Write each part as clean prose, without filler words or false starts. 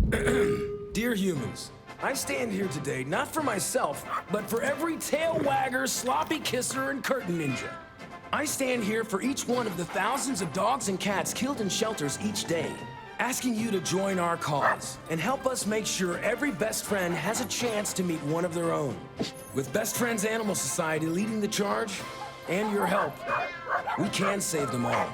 Dear humans, I stand here today not for myself, but for every tail wagger, sloppy kisser, and curtain ninja. I stand here for each one of the thousands of dogs and cats killed in shelters each day, asking you to join our cause and help us make sure every best friend has a chance to meet one of their own. With Best Friends Animal Society leading the charge, and your help, we can save them all.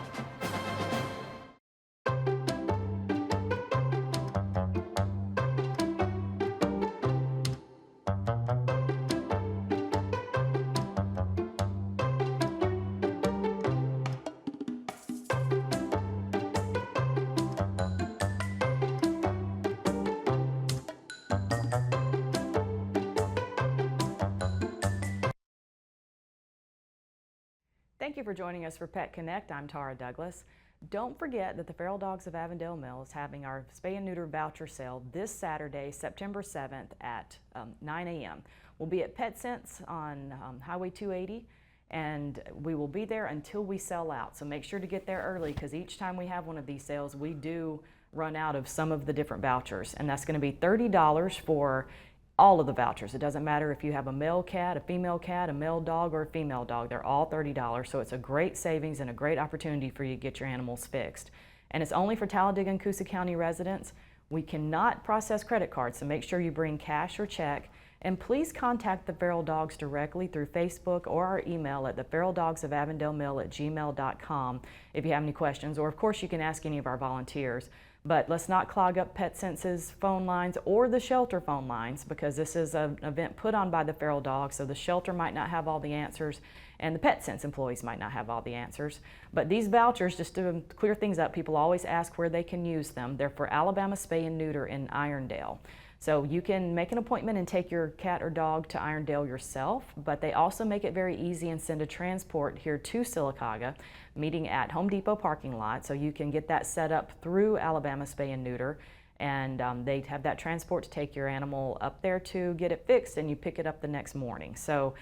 Thank you for joining us for Pet Connect. I'm Tara Douglas. Don't forget that the Feral Dogs of Avondale Mill is having our spay and neuter voucher sale this Saturday, September 7th at 9 a.m. We'll be at PetSense on Highway 280, and we will be there until we sell out. So make sure to get there early, because each time we have one of these sales, we do run out of some of the different vouchers, and that's going to be $30 for all of the vouchers. It doesn't matter if you have a male cat, a male dog, or a female dog. They're all $30, so it's a great savings and a great opportunity for you to get your animals fixed. And it's only for Talladega and Coosa County residents. We cannot process credit cards, so make sure you bring cash or check. And please contact the Feral Dogs directly through Facebook or our email at theferaldogsofavondalemil@gmail.com if you have any questions, or of course you can ask any of our volunteers. But let's not clog up PetSense's phone lines or the shelter phone lines, because this is an event put on by the Feral Dogs, so the shelter might not have all the answers and the PetSense employees might not have all the answers. But these vouchers, just to clear things up, people always ask where they can use them. They're for Alabama Spay and Neuter in Irondale. So you can make an appointment and take your cat or dog to Irondale yourself, but they also make it very easy and send a transport here to Sylacauga, meeting at Home Depot parking lot, so you can get that set up through Alabama Spay and Neuter, and they have that transport to take your animal up there to get it fixed, and you pick it up the next morning. So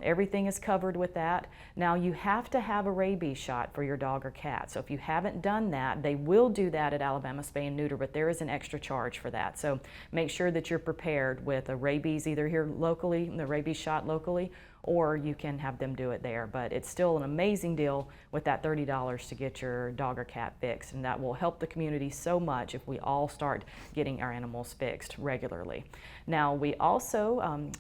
everything is covered with that. Now you have to have a rabies shot for your dog or cat, so if you haven't done that, they will do that at Alabama Spay and Neuter, but there is an extra charge for that. So make sure that you're prepared with a rabies, either here locally, the rabies shot locally, or you can have them do it there. But it's still an amazing deal with that $30 to get your dog or cat fixed, and that will help the community so much if we all start getting our animals fixed regularly. Now we also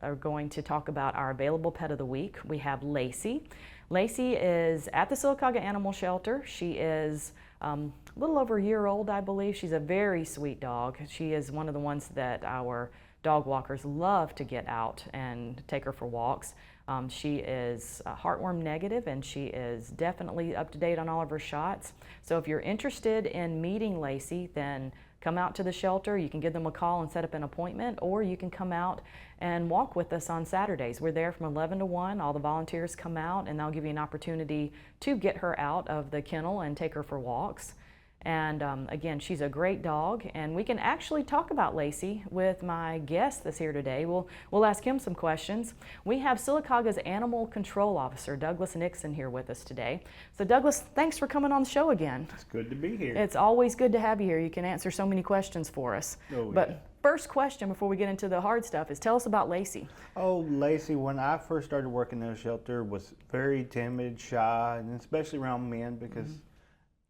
are going to talk about our available pet of the week. We have Lacey. Lacey is at the Sylacauga Animal Shelter. She is a little over a year old, I believe. She's a very sweet dog. She is one of the ones that our dog walkers love to get out and take her for walks. She is heartworm negative, and she is definitely up to date on all of her shots. So if you're interested in meeting Lacey, then come out to the shelter. You can give them a call and set up an appointment, or you can come out and walk with us on Saturdays. We're there from 11 to 1. All the volunteers come out, and they'll give you an opportunity to get her out of the kennel and take her for walks. And again, she's a great dog, and we can actually talk about Lacey with my guest that's here today. We'll ask him some questions. We have Sylacauga's Animal Control Officer, Douglas Nixon, here with us today. So Douglas, thanks for coming on the show again. It's good to be here. It's always good to have you here. You can answer so many questions for us. Oh, but yeah. First question before we get into the hard stuff is, tell us about Lacey. Oh, Lacey, when I first started working in a shelter, was very timid, shy, and especially around men, because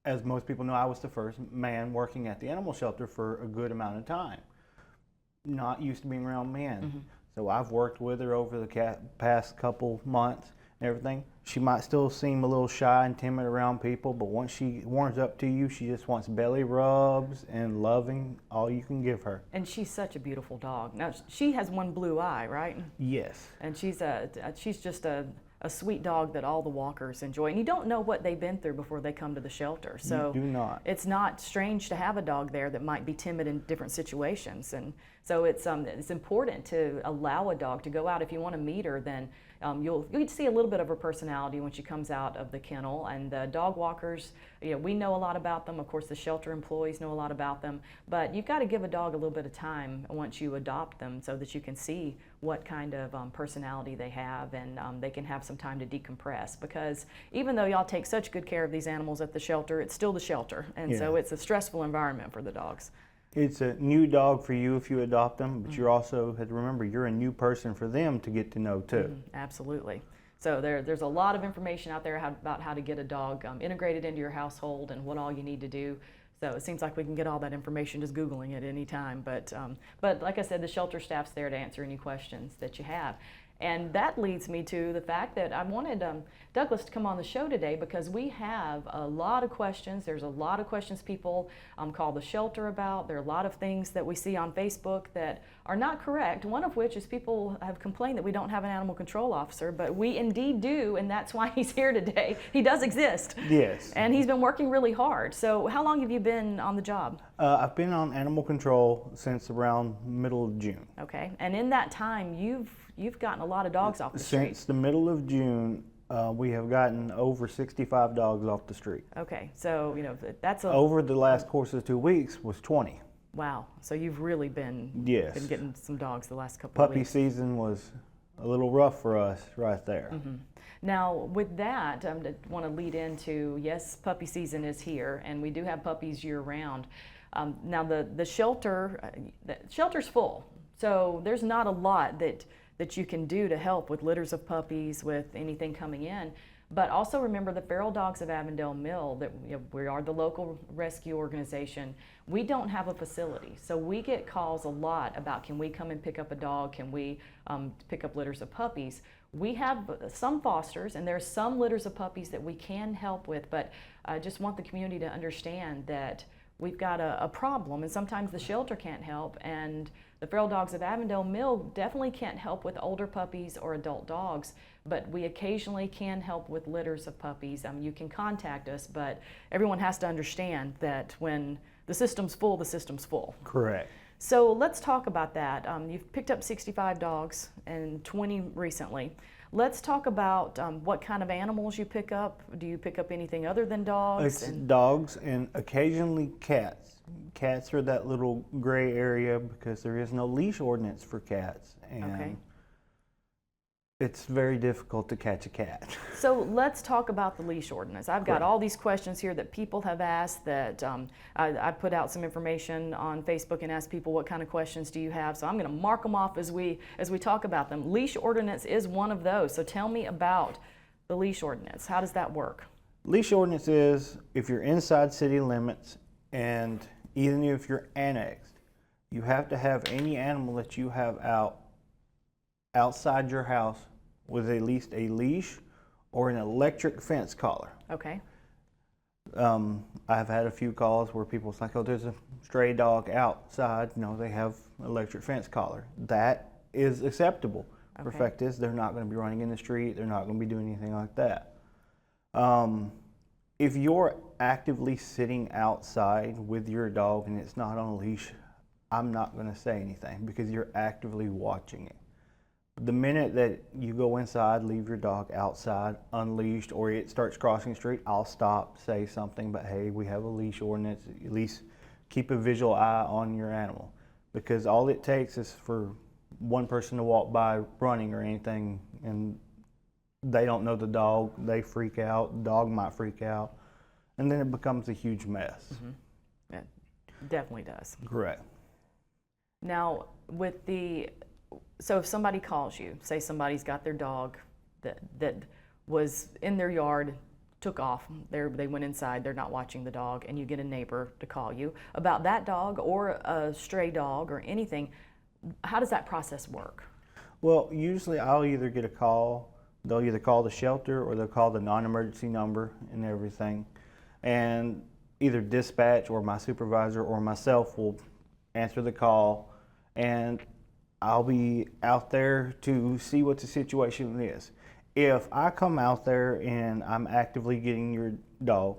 as most people know, I was the first man working at the animal shelter for a good amount of time. Not used to being around men. So I've worked with her over the past couple months and everything. She might still seem a little shy and timid around people, but once she warms up to you, she just wants belly rubs and loving, all you can give her. And she's such a beautiful dog. Now, she has one blue eye, right? Yes. And she's just a sweet dog that all the walkers enjoy. And you don't know what they've been through before they come to the shelter. So you do not. It's not strange to have a dog there that might be timid in different situations. And so it's important to allow a dog to go out. If you want to meet her, then you'll see a little bit of her personality when she comes out of the kennel. And the dog walkers, we know a lot about them. Of course, the shelter employees know a lot about them. But you've got to give a dog a little bit of time once you adopt them, so that you can see what kind of personality they have, and they can have some time to decompress. Because even though y'all take such good care of these animals at the shelter, it's still the shelter. And so it's a stressful environment for the dogs. It's a new dog for you if you adopt them, but you also have to remember you're a new person for them to get to know too. Absolutely. So there's a lot of information out there about how to get a dog integrated into your household and what all you need to do. So it seems like we can get all that information just Googling it any time. But like I said, the shelter staff's there to answer any questions that you have. And that leads me to the fact that I wanted Douglas to come on the show today because we have a lot of questions. There's a lot of questions people call the shelter about. There are a lot of things that we see on Facebook that are not correct, one of which is people have complained that we don't have an animal control officer, but we indeed do, and that's why he's here today. He does exist. Yes. And he's been working really hard. So how long have you been on the job? I've been on animal control since around middle of June. Okay. And in that time, you've gotten a lot of dogs off the street. Since the middle of June, we have gotten over 65 dogs off the street. Okay, so that's Over the last course of 2 weeks was 20. Wow. So you've really been getting some dogs the last couple of Puppy weeks. season was a little rough for us right there. Now, with that, I want to lead into, yes, puppy season is here, and we do have puppies year-round. Now, the shelter's full, so there's not a lot that you can do to help with litters of puppies, with anything coming in. But also remember the Feral Dogs of Avondale Mill, that we are the local rescue organization. We don't have a facility, so we get calls a lot about, can we come and pick up a dog? Can we pick up litters of puppies? We have some fosters, and there's some litters of puppies that we can help with, but I just want the community to understand that we've got a problem, and sometimes the shelter can't help, and the Feral Dogs of Avondale Mill definitely can't help with older puppies or adult dogs, but we occasionally can help with litters of puppies. You can contact us, but everyone has to understand that when the system's full, the system's full. Correct. So let's talk about that. You've picked up 65 dogs and 20 recently. Let's talk about what kind of animals you pick up. Do you pick up anything other than dogs? It's dogs and occasionally cats. Cats are that little gray area because there is no leash ordinance for cats. And it's very difficult to catch a cat. So let's talk about the leash ordinance. I've got all these questions here that people have asked that I put out some information on Facebook and asked people what kind of questions do you have. So I'm going to mark them off as we talk about them. Leash ordinance is one of those. So tell me about the leash ordinance. How does that work? Leash ordinance is if you're inside city limits and even if you're annexed, you have to have any animal that you have outside your house with at least a leash or an electric fence collar. Okay. I've had a few calls where people's like, oh, there's a stray dog outside. No, they have electric fence collar. That is acceptable. The fact is, they're not going to be running in the street. They're not going to be doing anything like that. If you're actively sitting outside with your dog and it's not on a leash, I'm not going to say anything because you're actively watching it. The minute that you go inside, leave your dog outside unleashed, or it starts crossing the street, I'll stop, say something, but hey, we have a leash ordinance. At least keep a visual eye on your animal, because all it takes is for one person to walk by running or anything, and they don't know the dog, they freak out, the dog might freak out, and then it becomes a huge mess. Mm-hmm. It definitely does. Correct. Now, so if somebody calls you, say somebody's got their dog that was in their yard, took off, they went inside, they're not watching the dog, and you get a neighbor to call you about that dog or a stray dog or anything, how does that process work? Well, usually I'll either get a call, they'll either call the shelter or they'll call the non-emergency number and everything, and either dispatch or my supervisor or myself will answer the call, and I'll be out there to see what the situation is. If I come out there and I'm actively getting your dog,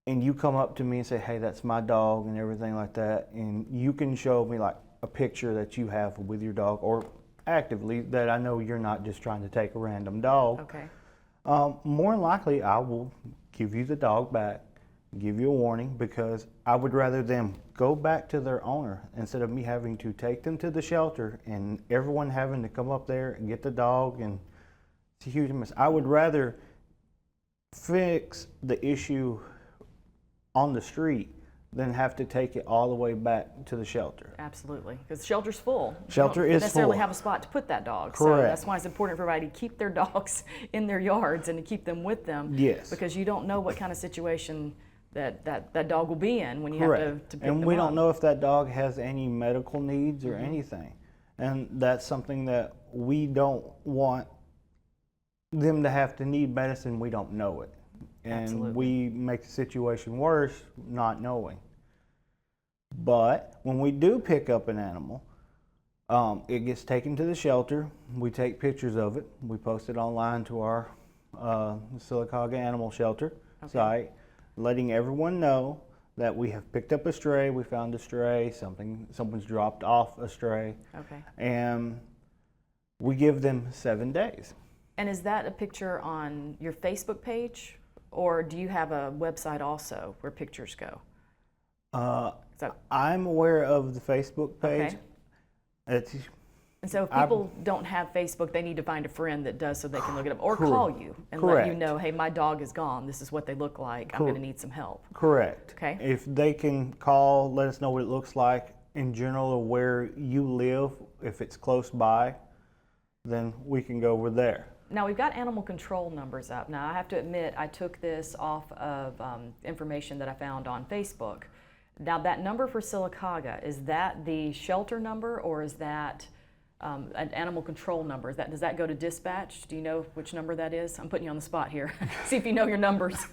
and you come up to me and say, hey, that's my dog and everything like that, and you can show me like a picture that you have with your dog, or actively that I know you're not just trying to take a random dog, Okay. More than likely I will give you the dog back, give you a warning, because I would rather them go back to their owner instead of me having to take them to the shelter and everyone having to come up there and get the dog, and it's a huge mess. I would rather fix the issue on the street than have to take it all the way back to the shelter. Absolutely, because the shelter's full. Shelter you don't is necessarily full. have a spot to put that dog. Correct. So that's why it's important for everybody to keep their dogs in their yards and to keep them with them. Yes. Because you don't know what kind of situation that dog will be in when you Correct. have to pick And them we up. don't know if that dog has any medical needs or anything. And that's something that we don't want them to have to need medicine. We don't know it. And Absolutely. we make the situation worse not knowing. But when we do pick up an animal, it gets taken to the shelter. We take pictures of it. We post it online to our Sylacauga Animal Shelter site, letting everyone know that we have picked up a stray, we found a stray, someone's dropped off a stray, Okay. and we give them 7 days. And is that a picture on your Facebook page, or do you have a website also where pictures go? Is that, I'm aware of the Facebook page. Okay. It's, and so if people don't have Facebook, they need to find a friend that does so they can look it up, or call you and let you Correct. know, hey, my dog is gone. This is what they look like. I'm going to need some help. correct. Okay. If they can call, let us know what it looks like in general or where you live, if it's close by, then we can go over there. Now we've got animal control numbers up. Now I have to admit I took this off of information that I found on Facebook. Now that number for Sylacauga, is that the shelter number or is that an animal control number? Does that go to dispatch? Do you know which number that is? I'm putting you on the spot here. See if you know your numbers.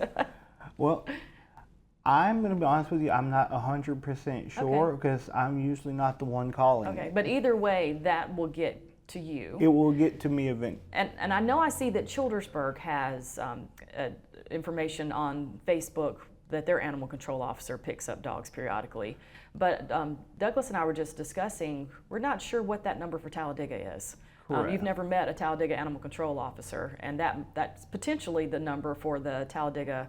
Well, I'm going to be honest with you, I'm not 100% sure Okay. because I'm usually not the one calling Okay, it. but either way, that will get to you. It will get to me eventually. And I know I see that Childersburg has information on Facebook that their animal control officer picks up dogs periodically. But Douglas and I were just discussing, we're not sure what that number for Talladega is. Correct. You've never met a Talladega animal control officer, and that's potentially the number for the Talladega,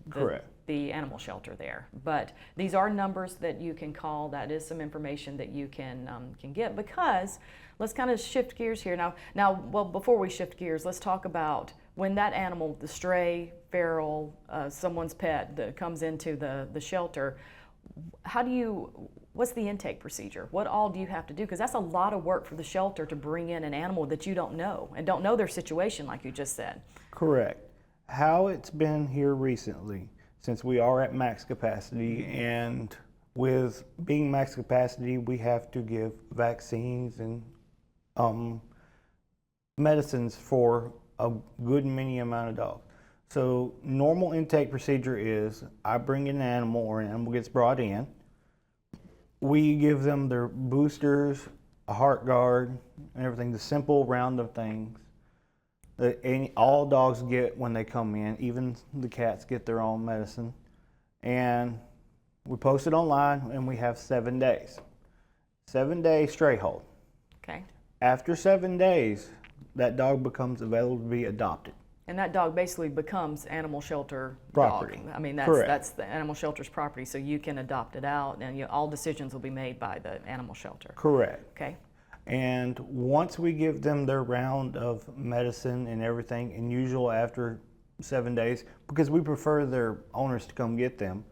Correct. the animal shelter there. But these are numbers that you can call. That is some information that you can get, because let's kind of shift gears here. Now, well, before we shift gears, let's talk about when that animal, the stray, feral, someone's pet that comes into the shelter. What's the intake procedure? What all do you have to do? Because that's a lot of work for the shelter to bring in an animal that you don't know and don't know their situation, like you just said. Correct. How it's been here recently, since we are at max capacity, and with being max capacity, we have to give vaccines and medicines for a good many amount of dogs. So normal intake procedure is I bring in an animal, or an animal gets brought in. We give them their boosters, a heart guard, and everything, the simple round of things that all dogs get when they come in. Even the cats get their own medicine. And we post it online, and we have 7 days. 7-day stray hold. Okay. After 7 days, that dog becomes available to be adopted. And that dog basically becomes animal shelter Property. dog. I mean, Correct. that's the animal shelter's property, so you can adopt it out, and all decisions will be made by the animal shelter. Correct. Okay. And once we give them their round of medicine and everything, and usually after 7 days, because we prefer their owners to come get them,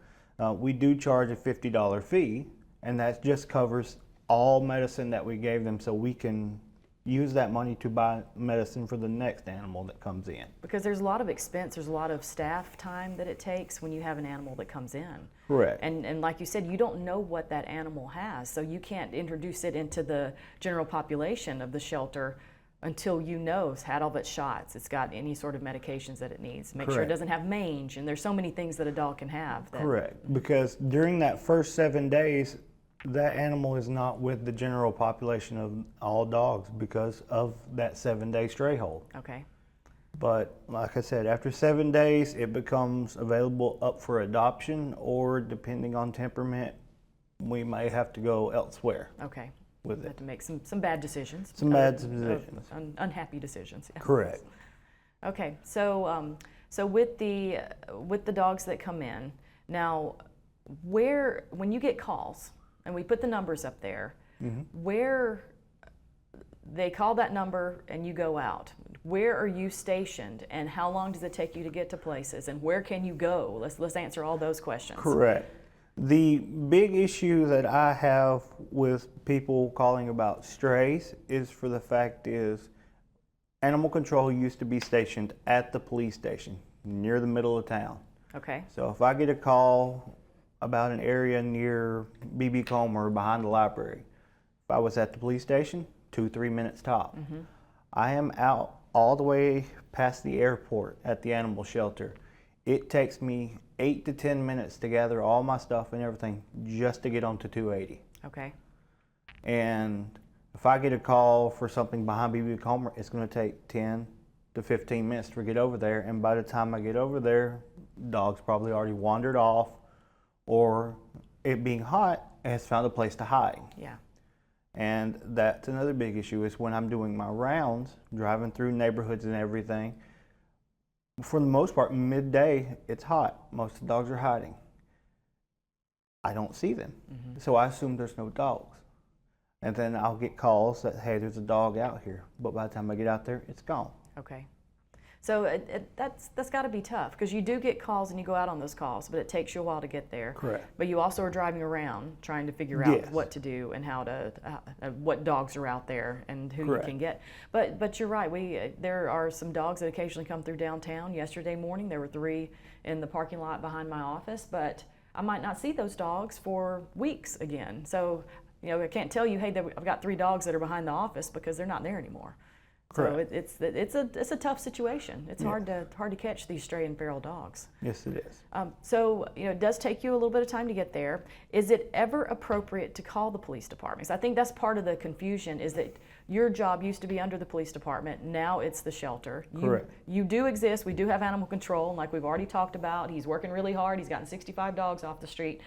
we do charge a $50 fee, and that just covers all medicine that we gave them, so we can use that money to buy medicine for the next animal that comes in. Because there's a lot of expense, there's a lot of staff time that it takes when you have an animal that comes in. Correct. And like you said, you don't know what that animal has, so you can't introduce it into the general population of the shelter until you know it's had all of its shots, it's got any sort of medications that it needs. Make sure it Correct. doesn't have mange, and there's so many things that a dog can have. Correct. Because during that first 7 days, that animal is not with the general population of all dogs because of that 7-day stray hold. Okay. But like I said, after 7 days, it becomes available up for adoption, or depending on temperament, we may have to go elsewhere Okay. with You have it. to make some bad decisions. Some bad decisions. Unhappy decisions. Yeah. Correct. Okay, so so with the dogs that come in now, when you get calls and we put the numbers up there, where they call that number and you go out, where are you stationed, and how long does it take you to get to places, and where can you go? Let's answer all those questions. Correct. The big issue that I have with people calling about strays is for the fact is animal control used to be stationed at the police station near the middle of town. Okay. So if I get a call about an area near BB Comer behind the library, if I was at the police station, 2-3 minutes top. I am out all the way past the airport at the animal shelter. It takes me 8 to 10 minutes to gather all my stuff and everything just to get onto 280. Okay. And if I get a call for something behind BB Comer, it's going to take 10 to 15 minutes to get over there. And by the time I get over there, dog's probably already wandered off, or it being hot, has found a place to hide. Yeah. And that's another big issue is when I'm doing my rounds, driving through neighborhoods and everything, for the most part, midday, it's hot. Most of the dogs are hiding. I don't see them. So I assume there's no dogs. And then I'll get calls that, hey, there's a dog out here. But by the time I get out there, it's gone. Okay. So that's got to be tough, because you do get calls and you go out on those calls, but it takes you a while to get there. Correct. But you also are driving around trying to figure out Yes. what to do and how to, what dogs are out there and who Correct. you can get. But you're right. There are some dogs that occasionally come through downtown. Yesterday morning there were 3 in the parking lot behind my office, but I might not see those dogs for weeks again. So I can't tell you, hey, I've got 3 dogs that are behind the office, because they're not there anymore. Correct. So it's a tough situation. It's hard to catch these stray and feral dogs. Yes, it is. So it does take you a little bit of time to get there. Is it ever appropriate to call the police department? 'Cause I think that's part of the confusion, is that your job used to be under the police department. Now it's the shelter. Correct. You do exist. We do have animal control, and like we've already talked about, he's working really hard. He's gotten 65 dogs off the street.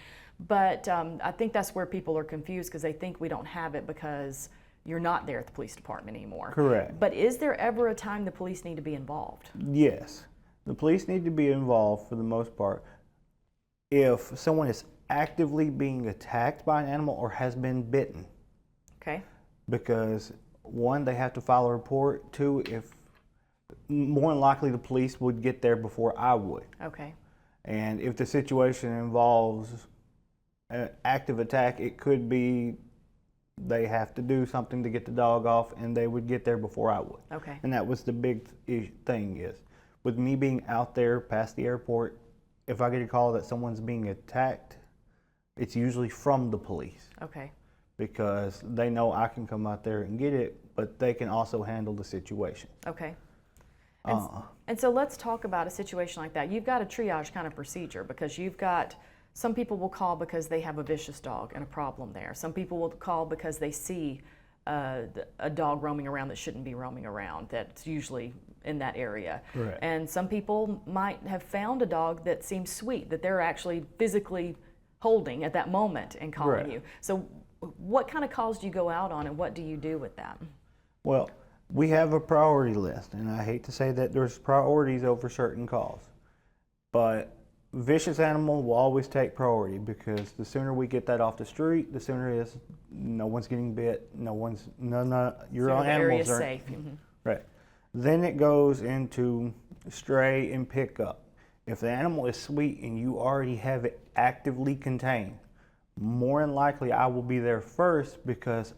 But I think that's where people are confused, because they think we don't have it because you're not there at the police department anymore. Correct. But is there ever a time the police need to be involved? Yes. The police need to be involved for the most part. If someone is actively being attacked by an animal or has been bitten, Okay. because 1, they have to file a report. 2, if more than likely the police would get there before I would. Okay. And if the situation involves an active attack, it could be they have to do something to get the dog off, and they would get there before I would. Okay. And that was the big thing is, with me being out there past the airport, if I get a call that someone's being attacked, it's usually from the police, Okay. because they know I can come out there and get it, but they can also handle the situation. Okay. And so let's talk about a situation like that. You've got a triage kind of procedure, because you've got, some people will call because they have a vicious dog and a problem there. Some people will call because they see a dog roaming around that shouldn't be roaming around, that's usually in that area. Correct. And some people might have found a dog that seems sweet, that they're actually physically holding at that moment and calling Correct. you. So what kind of calls do you go out on, and what do you do with that? Well, we have a priority list, and I hate to say that there's priorities over certain calls, but vicious animal will always take priority, because the sooner we get that off the street, the sooner it is no one's getting bit, your So the area animals is are safe. Mhm. right. Then it goes into stray and pickup. If the animal is sweet and you already have it actively contained, more than likely I will be there first, because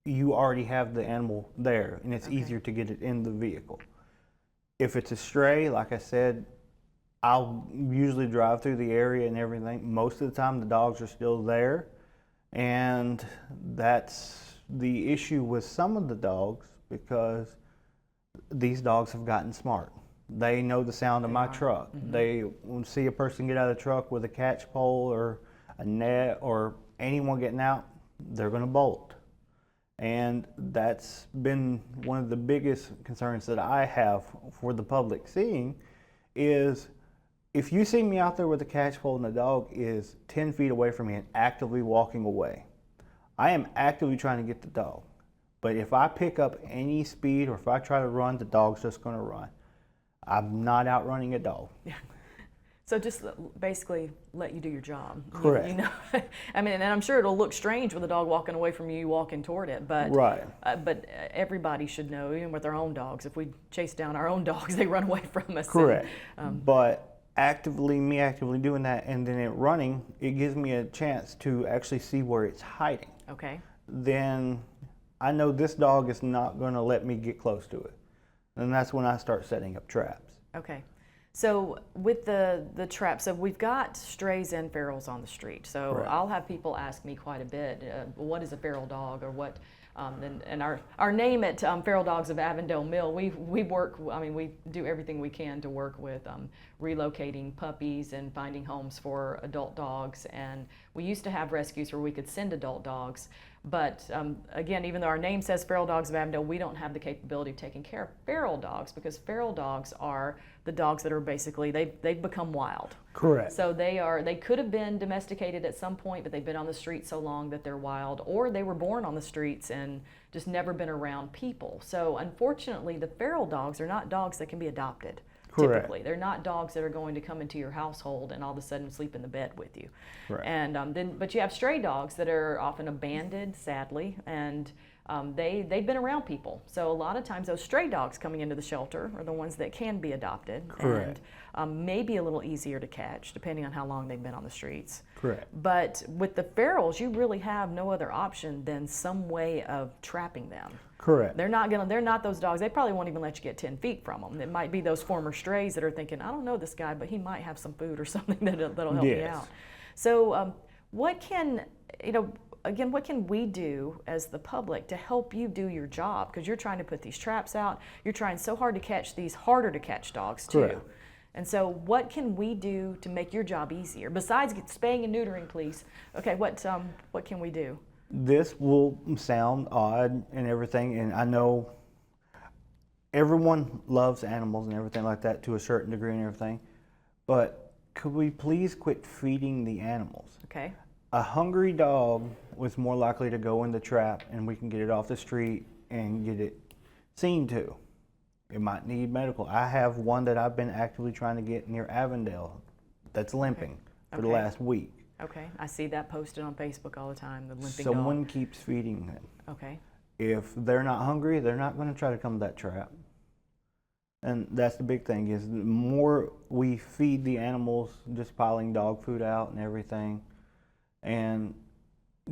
you already have the animal there and it's easier to get it in the vehicle. If it's a stray, like I said, I'll usually drive through the area and everything. Most of the time the dogs are still there, and that's the issue with some of the dogs, because these dogs have gotten smart. They know the sound of my truck. They will see a person get out of the truck with a catch pole or a net or anyone getting out, they're going to bolt. And that's been one of the biggest concerns that I have for the public seeing is, if you see me out there with a catch pole and the dog is 10 feet away from me and actively walking away, I am actively trying to get the dog. But if I pick up any speed or if I try to run, the dog's just going to run. I'm not outrunning a dog. Yeah. So just basically let you do your job. Correct. You know, I mean, and I'm sure it'll look strange with a dog walking away from you walking toward it, but Right. But everybody should know, even with their own dogs, if we chase down our own dogs, they run away from us. Correct. And, But me actively doing that and then it running, it gives me a chance to actually see where it's hiding. Okay. Then I know this dog is not going to let me get close to it. And that's when I start setting up traps. Okay. So with the traps, so we've got strays and ferals on the street. So Correct. I'll have people ask me quite a bit, what is a feral dog, or what? And our name at Feral Dogs of Avondale Mill, we work. I mean, we do everything we can to work with relocating puppies and finding homes for adult dogs. And we used to have rescues where we could send adult dogs. But again, even though our name says Feral Dogs of Avondale, we don't have the capability of taking care of feral dogs, because feral dogs are the dogs that are basically, they've become wild. Correct. So they could have been domesticated at some point, but they've been on the street so long that they're wild, or they were born on the streets and just never been around people. So unfortunately, the feral dogs are not dogs that can be adopted. Correct. Typically, they're not dogs that are going to come into your household and all of a sudden sleep in the bed with you. Right. And but you have stray dogs that are often abandoned, sadly, and they've been around people. So a lot of times those stray dogs coming into the shelter are the ones that can be adopted. Correct. And maybe a little easier to catch depending on how long they've been on the streets. Correct. But with the ferals, you really have no other option than some way of trapping them. Correct. They're not those dogs. They probably won't even let you get 10 feet from them. It might be those former strays that are thinking, I don't know this guy, but he might have some food or something that'll help me Yes. out. So what can we do as the public to help you do your job? Because you're trying to put these traps out. You're trying so hard to catch these harder to catch dogs too. Correct. And so what can we do to make your job easier? Besides spaying and neutering, please. Okay, what can we do? This will sound odd and everything, and I know everyone loves animals and everything like that to a certain degree and everything, but could we please quit feeding the animals? Okay. A hungry dog was more likely to go in the trap and we can get it off the street and get it seen to. It might need medical. I have one that I've been actively trying to get near Avondale that's limping for the Okay. last week. Okay, I see that posted on Facebook all the time, the limping Someone dog. keeps feeding them. Okay, If they're not hungry, they're not going to try to come to that trap. And that's the big thing, is the more we feed the animals, just piling dog food out and everything, and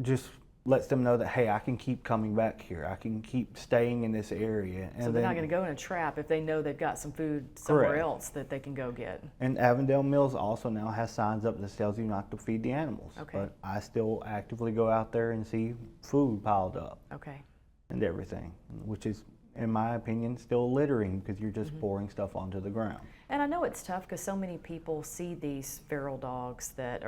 just lets them know that, hey, I can keep coming back here. I can keep staying in this area. And so they're not going to go in a trap if they know they've got some food somewhere Correct. else that they can go get. And Avondale Mills also now has signs up that tells you not to feed the animals. Okay. But I still actively go out there and see food piled up Okay, and everything, which is, in my opinion, still littering, because you're just pouring stuff onto the ground. and I know it's tough because so many people see these feral dogs that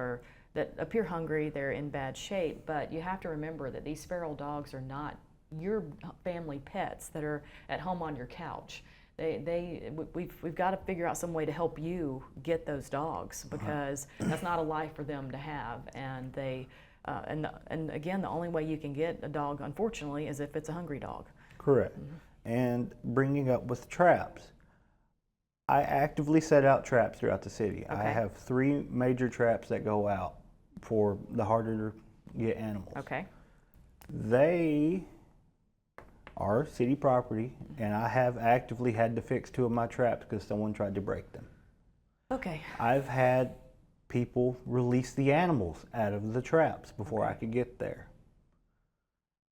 appear hungry, they're in bad shape, but you have to remember that these feral dogs are not your family pets that are at home on your couch. We've got to figure out some way to help you get those dogs, because that's not a life for them to have. And and again, the only way you can get a dog, unfortunately, is if it's a hungry dog. Correct. And bringing up with traps, I actively set out traps throughout the city. I Okay. have 3 major traps that go out for the harder to get animals. Okay. They are city property, and I have actively had to fix 2 of my traps because someone tried to break them. Okay. I've had people release the animals out of the traps before I could get there.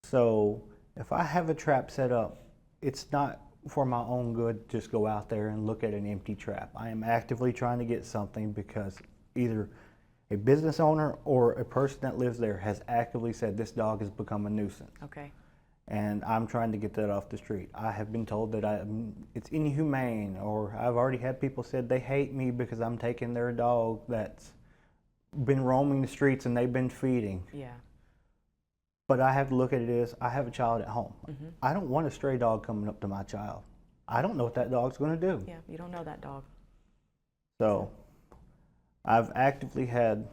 So if I have a trap set up, it's not for my own good to just go out there and look at an empty trap. I am actively trying to get something because either a business owner or a person that lives there has actively said this dog has become a nuisance. Okay. And I'm trying to get that off the street. I have been told that it's inhumane, or I've already had people said they hate me because I'm taking their dog that's been roaming the streets and they've been feeding. Yeah. But I have to look at it as, I have a child at home. I don't want a stray dog coming up to my child. I don't know what that dog's going to do. Yeah. You don't know that dog. So I've actively had,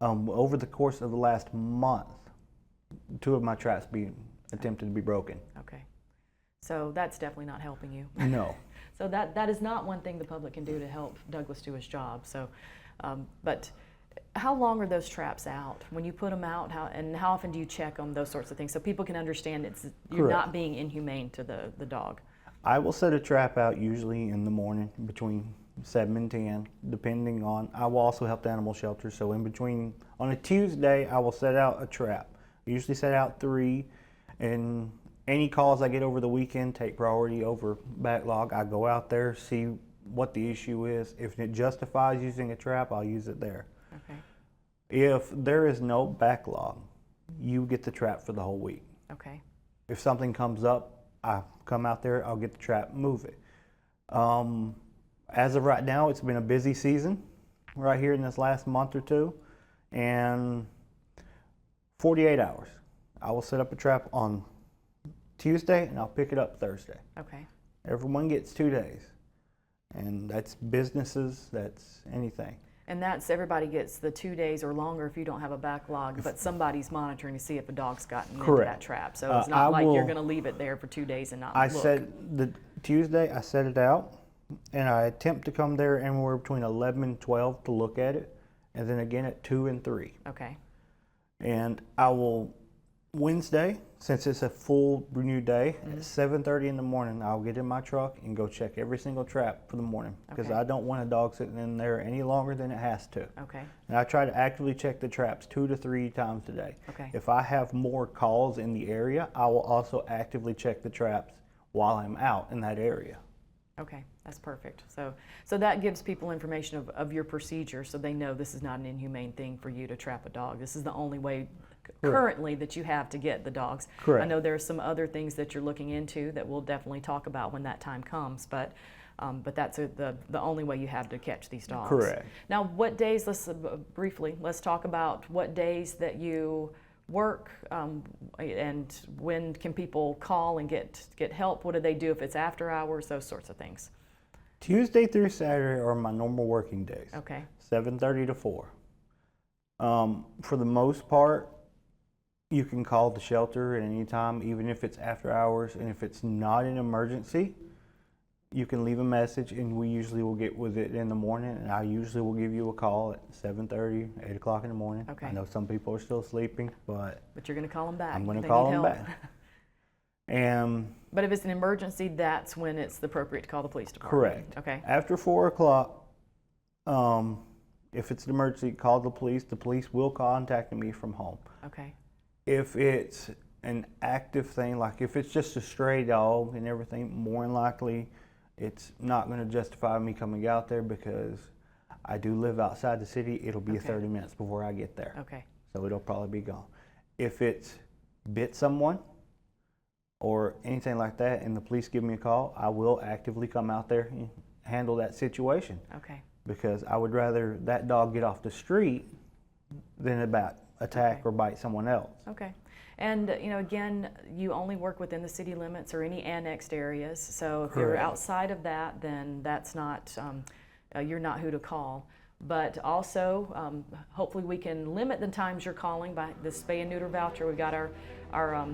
over the course of the last month, 2 of my traps being attempted to be broken. Okay. So that's definitely not helping you. No. So that is not one thing the public can do to help Douglas do his job. So, but how long are those traps out? When you put them out, how often do you check them? Those sorts of things, so people can understand you're Correct. not being inhumane to the dog. I will set a trap out usually in the morning between 7 and 10, depending on, I will also help the animal shelter. So in between, on a Tuesday, I will set out a trap. I usually set out 3, and any calls I get over the weekend take priority over backlog. I go out there, see what the issue is. If it justifies using a trap, I'll use it there. Okay. If there is no backlog, you get the trap for the whole week. Okay. If something comes up, I come out there, I'll get the trap, move it. As of right now, it's been a busy season right here in this last month or two, and 48 hours. I will set up a trap on Tuesday and I'll pick it up Thursday. Okay. Everyone gets 2 days, and that's businesses, that's anything. And that's, everybody gets the 2 days or longer if you don't have a backlog, but somebody's monitoring to see if a dog's gotten into that trap. So it's not like you're going to leave it there for 2 days and not look. I said the Tuesday, I set it out, and I attempt to come there anywhere between 11 and 12 to look at it, and then again at 2 and 3. Okay. And I will, Wednesday, since it's a full renewed day, at 7:30 in the morning, I'll get in my truck and go check every single trap for the morning, because I don't want a dog sitting in there any longer than it has to. Okay. And I try to actively check the traps 2 to 3 times a day. Okay. If I have more calls in the area, I will also actively check the traps while I'm out in that area. Okay, that's perfect. So that gives people information of your procedure, so they know this is not an inhumane thing for you to trap a dog. This is the only way currently that you have to get the dogs. Correct. I know there are some other things that you're looking into that we'll definitely talk about when that time comes, but that's the only way you have to catch these dogs. Correct. Now, what days? Let's talk about what days that you work, and when can people call and get help? What do they do if it's after hours? Those sorts of things. Tuesday through Saturday are my normal working days. Okay. 7:30 to 4. For the most part, you can call the shelter at any time, even if it's after hours, and if it's not an emergency, you can leave a message, and we usually will get with it in the morning, and I usually will give you a call at 7:30, 8 o'clock in the morning. Okay. I know some people are still sleeping, but you're going to call them back. I'm going if to they call need them help. back. And But if it's an emergency, that's when it's appropriate to call the police department. correct. Okay. After 4 o'clock, if it's an emergency, call the police. The police will contact me from home. Okay. If it's an active thing, like if it's just a stray dog and everything, more than likely it's not going to justify me coming out there, because I do live outside the city. It'll be 30 minutes before I get there. Okay. So it'll probably be gone. If it's bit someone or anything like that and the police give me a call, I will actively come out there and handle that situation. Okay. Because I would rather that dog get off the street than about attack or bite someone else. Okay. And, again, you only work within the city limits or any annexed areas. So if you're outside of that, then that's not, you're not who to call. But also, hopefully we can limit the times you're calling by the spay and neuter voucher. We've got our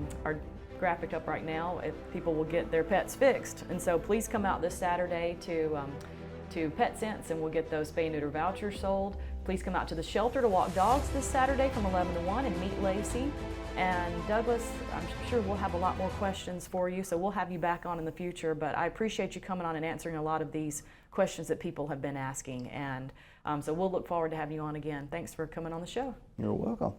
graphic up right now. If people will get their pets fixed. And so please come out this Saturday to Pet Sense, and we'll get those spay and neuter vouchers sold. Please come out to the shelter to walk dogs this Saturday from 11 to 1 and meet Lacey. And Douglas, I'm sure we'll have a lot more questions for you, so we'll have you back on in the future. But I appreciate you coming on and answering a lot of these questions that people have been asking. And so we'll look forward to having you on again. Thanks for coming on the show. You're welcome.